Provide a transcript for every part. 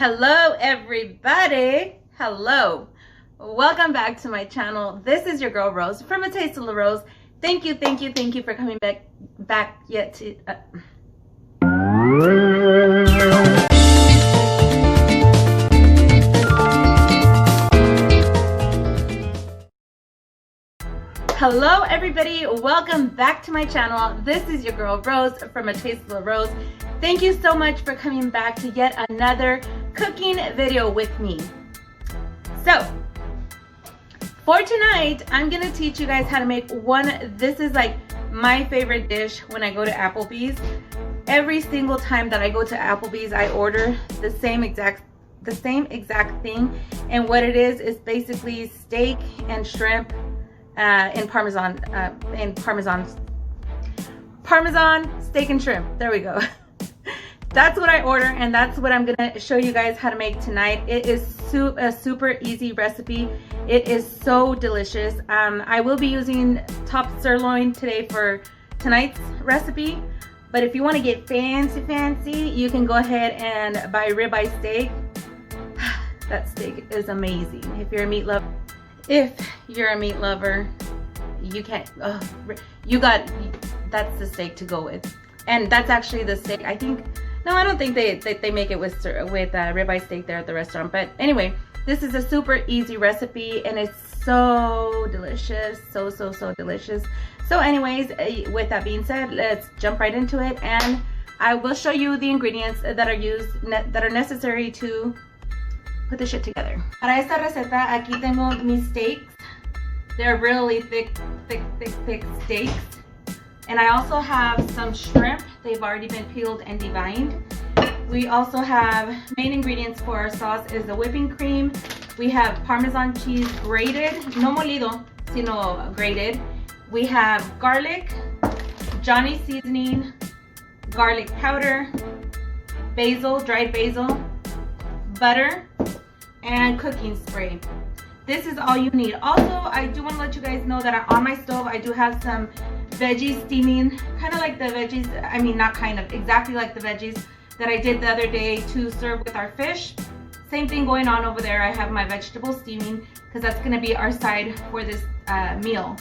Hello everybody. Hello. Welcome back to my channel. This is your girl Rose from A Taste of La Rose. Thank you for coming back yet to Hello everybody, welcome back to my channel. This is your girl Rose from A Taste of La Rose. Thank you so much for coming back to yet another cooking video with me. So, for tonight, I'm gonna teach you guys how to make this is like my favorite dish when I go to Applebee's. Every single time that I go to Applebee's, I order the same exact thing. And what it is basically steak and shrimp in Parmesan steak and shrimp. There we go. That's what I order, and that's what I'm gonna show you guys how to make tonight. It is a super easy recipe. It is so delicious. I will be using top sirloin today for tonight's recipe, but if you want to get fancy, you can go ahead and buy ribeye steak. That steak is amazing. If you're a meat lover, you can't. That's the steak to go with, and that's actually the steak. I think. No, I don't think they make it with ribeye steak there at the restaurant. But anyway, this is a super easy recipe, and it's so delicious, so delicious. So, anyways, with that being said, let's jump right into it, and I will show you the ingredients that are necessary to put this shit together. Para esta receta, aquí tengo mis steaks. They're really thick steaks. And I also have some shrimp. They've already been peeled and deveined. We also have main ingredients for our sauce is the whipping cream. We have Parmesan cheese grated, no molido, sino grated. We have garlic, Johnny seasoning, garlic powder, basil, dried basil, butter, and cooking spray. This is all you need. Also, I do want to let you guys know that on my stove, I do have some veggies steaming, kind of like the veggies, I mean not kind of, exactly like the veggies that I did the other day to serve with our fish. Same thing going on over there. I have my vegetables steaming because that's going to be our side for this meal.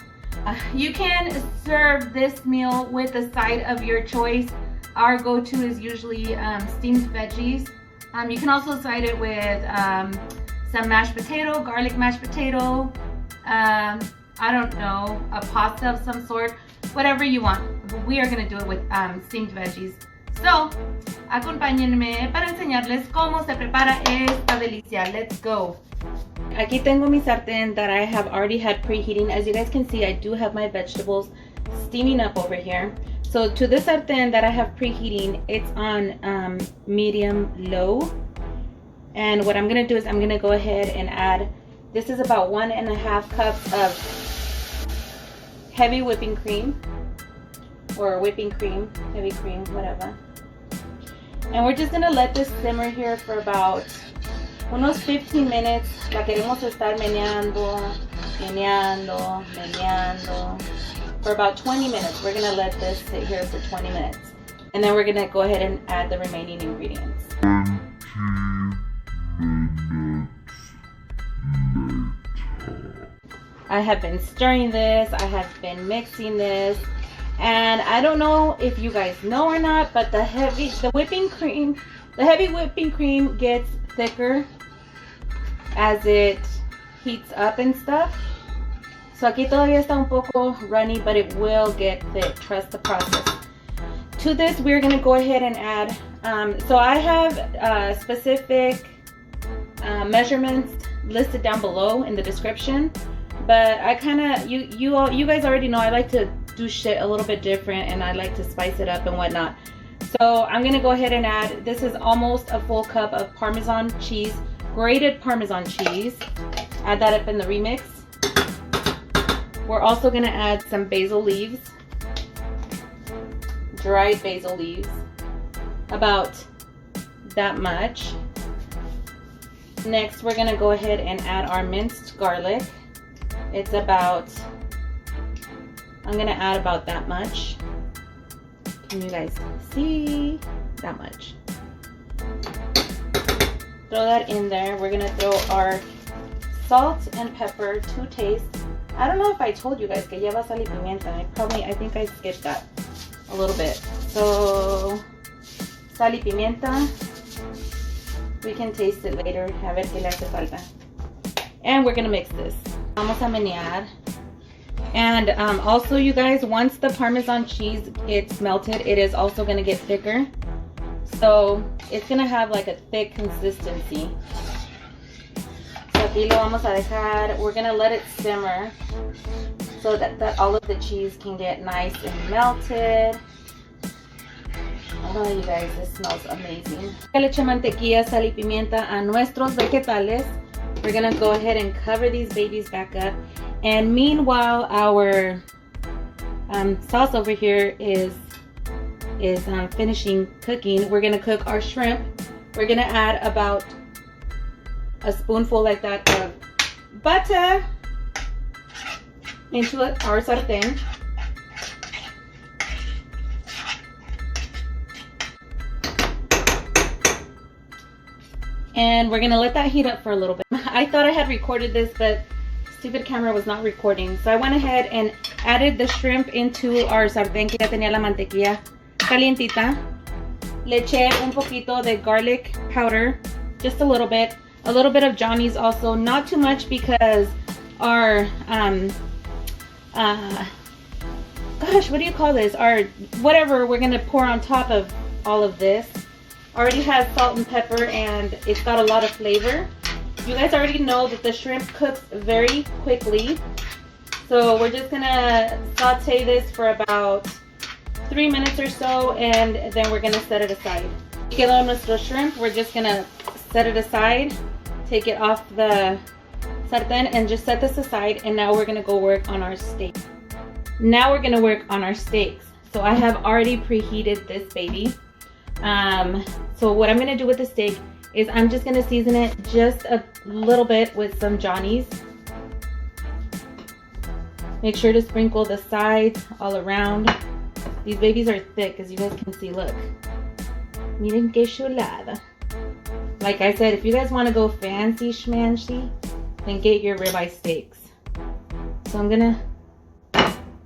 You can serve this meal with a side of your choice. Our go-to is usually steamed veggies. You can also side it with some mashed potato, garlic mashed potato, I don't know, a pasta of some sort, whatever you want. We are going to do it with steamed veggies. So, acompáñenme para enseñarles cómo se prepara esta delicia. Let's go. Aquí tengo mi sartén that I have already had preheating. As you guys can see, I do have my vegetables steaming up over here. So to this sartén that I have preheating, it's on medium low. And what I'm going to do is I'm going to go ahead and add, this is about 1.5 cups of heavy whipping cream, or whipping cream, heavy cream, whatever. And we're just going to let this simmer here for about unos 15 minutes. La queremos estar meneando. For about 20 minutes. We're going to let this sit here for 20 minutes. And then we're going to go ahead and add the remaining ingredients. I have been stirring this, I have been mixing this, and I don't know if you guys know or not, but the heavy whipping cream gets thicker as it heats up and stuff. So aquí todavía está un poco runny, but it will get thick, trust the process. To this, we're going to go ahead and add, so I have specific measurements listed down below in the description. But I kind of, you guys already know I like to do shit a little bit different, and I like to spice it up and whatnot. So I'm going to go ahead and add, this is almost a full cup of Parmesan cheese, grated Parmesan cheese. Add that up in the remix. We're also going to add some basil leaves, dried basil leaves, about that much. Next, we're going to go ahead and add our minced garlic. It's about, I'm going to add about that much. Can you guys see? That much. Throw that in there. We're gonna throw our salt and pepper to taste. I don't know if I told you guys que lleva sal y pimienta. I think I skipped that a little bit. So, sal y pimienta. We can taste it later. A ver qué le hace falta. And we're gonna mix this. Vamos a menear. And also, you guys, once the Parmesan cheese gets melted, it is also gonna get thicker. So it's gonna have like a thick consistency. So aquí lo vamos a dejar. We're gonna let it simmer so that all of the cheese can get nice and melted. Oh, you guys, this smells amazing. Le eché mantequilla, sal y pimienta a nuestros vegetales. We're gonna go ahead and cover these babies back up. And meanwhile, our sauce over here is finishing cooking. We're gonna cook our shrimp. We're gonna add about a spoonful like that of butter into our sartén. And we're gonna let that heat up for a little bit. I thought I had recorded this, but stupid camera was not recording. So I went ahead and added the shrimp into our sartén que ya tenía la mantequilla calientita. Le eché un poquito de garlic powder, just a little bit of Johnny's also, not too much because our gosh, what do you call this? Our whatever we're gonna pour on top of all of this already has salt and pepper, and it's got a lot of flavor. You guys already know that the shrimp cooks very quickly, so we're just gonna saute this for about 3 minutes or so, and then we're gonna set it aside. Quedó nuestro shrimp. We're just gonna set it aside, take it off the sartén, and just set this aside. And now we're gonna go work on our steak. Now we're gonna work on our steaks. So I have already preheated this baby. So what I'm gonna do with the steak is I'm just gonna season it just a little bit with some Johnny's. Make sure to sprinkle the sides all around. These babies are thick, as you guys can see, look. Miren que chulada. Like I said, if you guys want to go fancy schmancy, then get your ribeye steaks. So I'm gonna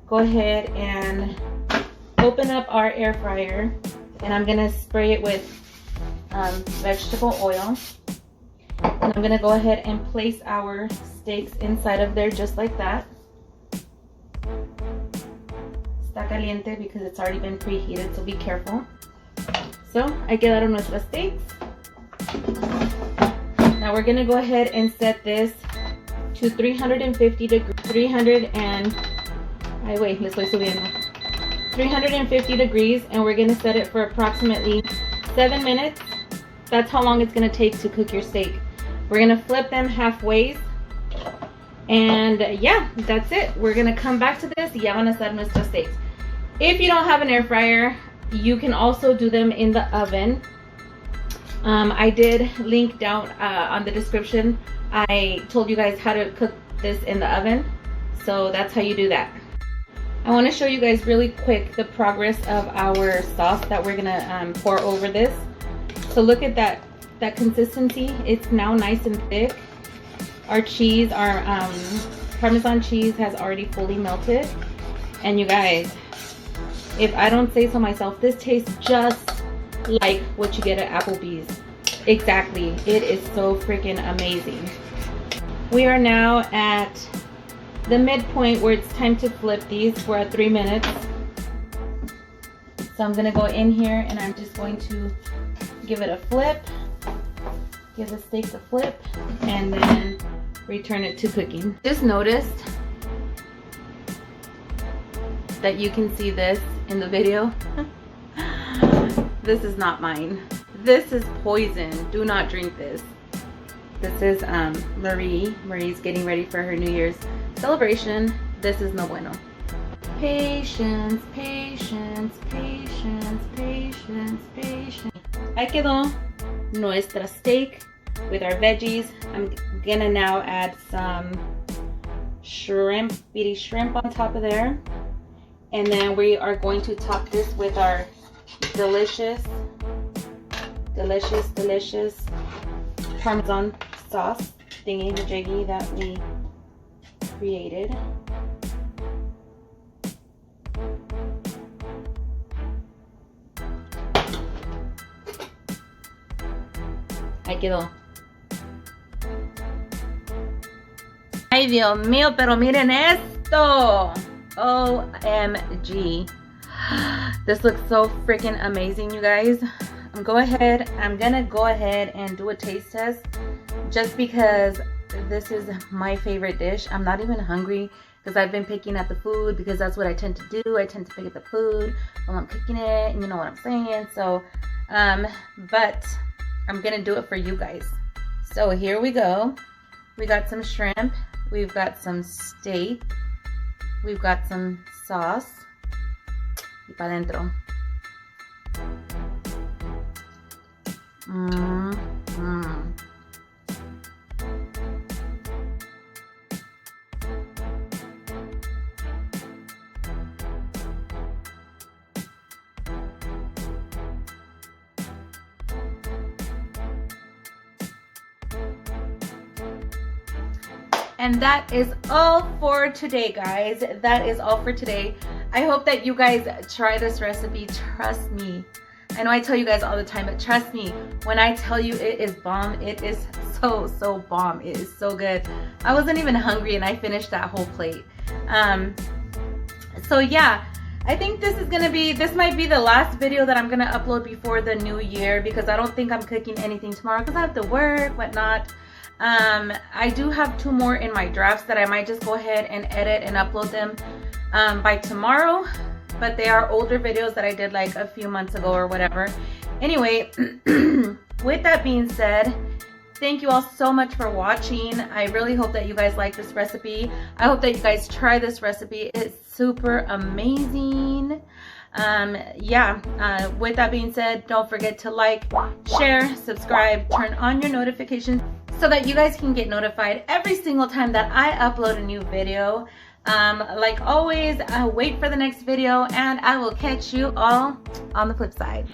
go ahead and open up our air fryer, and I'm gonna spray it with vegetable oil. And I'm gonna go ahead and place our steaks inside of there just like that. Está caliente because it's already been preheated, so be careful. So, ahí quedaron nuestras steaks. Now we're gonna go ahead and set this to 350 degrees. 350 degrees, and we're gonna set it for approximately 7 minutes. That's how long it's gonna take to cook your steak. We're gonna flip them halfway, and yeah, that's it. We're gonna come back to this. Ya van a ser nuestros steaks. If you don't have an air fryer, you can also do them in the oven. I did link down on the description. I told you guys how to cook this in the oven, so that's how you do that. I want to show you guys really quick the progress of our sauce that we're gonna pour over this. So look at that consistency. It's now nice and thick. Our cheese, our Parmesan cheese has already fully melted. And you guys, if I don't say so myself, this tastes just like what you get at Applebee's. Exactly. It is so freaking amazing. We are now at the midpoint where it's time to flip these. We're at 3 minutes. So I'm gonna go in here and I'm just going to give it a flip. Give the steak a flip and then return it to cooking. Just noticed that you can see this in the video. This is not mine. This is poison. Do not drink this. This is Marie. Marie's getting ready for her New Year's celebration. This is no bueno. Patience, patience, patience, patience, patience. Ahí quedó nuestra steak with our veggies. I'm gonna now add some shrimp on top of there. And then we are going to top this with our delicious Parmesan sauce thingy majiggy that we created. Ahí quedó. Ay, Dios mío, pero miren esto. OMG. This looks so freaking amazing, you guys. I'm gonna go ahead and do a taste test just because this is my favorite dish. I'm not even hungry because I've been picking at the food because that's what I tend to do. I tend to pick at the food while I'm cooking it, and you know what I'm saying. So, but I'm gonna do it for you guys. So here we go. We got some shrimp. We've got some steak. We've got some sauce. Y pa' dentro. And that is all for today, guys. That is all for today. I hope that you guys try this recipe. Trust me. I know I tell you guys all the time, but trust me, when I tell you it is bomb, it is so bomb. It is so good. I wasn't even hungry and I finished that whole plate. So yeah, I think this might be the last video that I'm gonna upload before the new year, because I don't think I'm cooking anything tomorrow because I have to work, whatnot. I do have 2 more in my drafts that I might just go ahead and edit and upload them by tomorrow, but they are older videos that I did like a few months ago or whatever. Anyway, with that being said, thank you all so much for watching. I really hope that you guys like this recipe. I hope that you guys try this recipe. It's super amazing. With that being said, don't forget to like, share, subscribe, turn on your notifications so that you guys can get notified every single time that I upload a new video. Like always, wait for the next video, and I will catch you all on the flip side.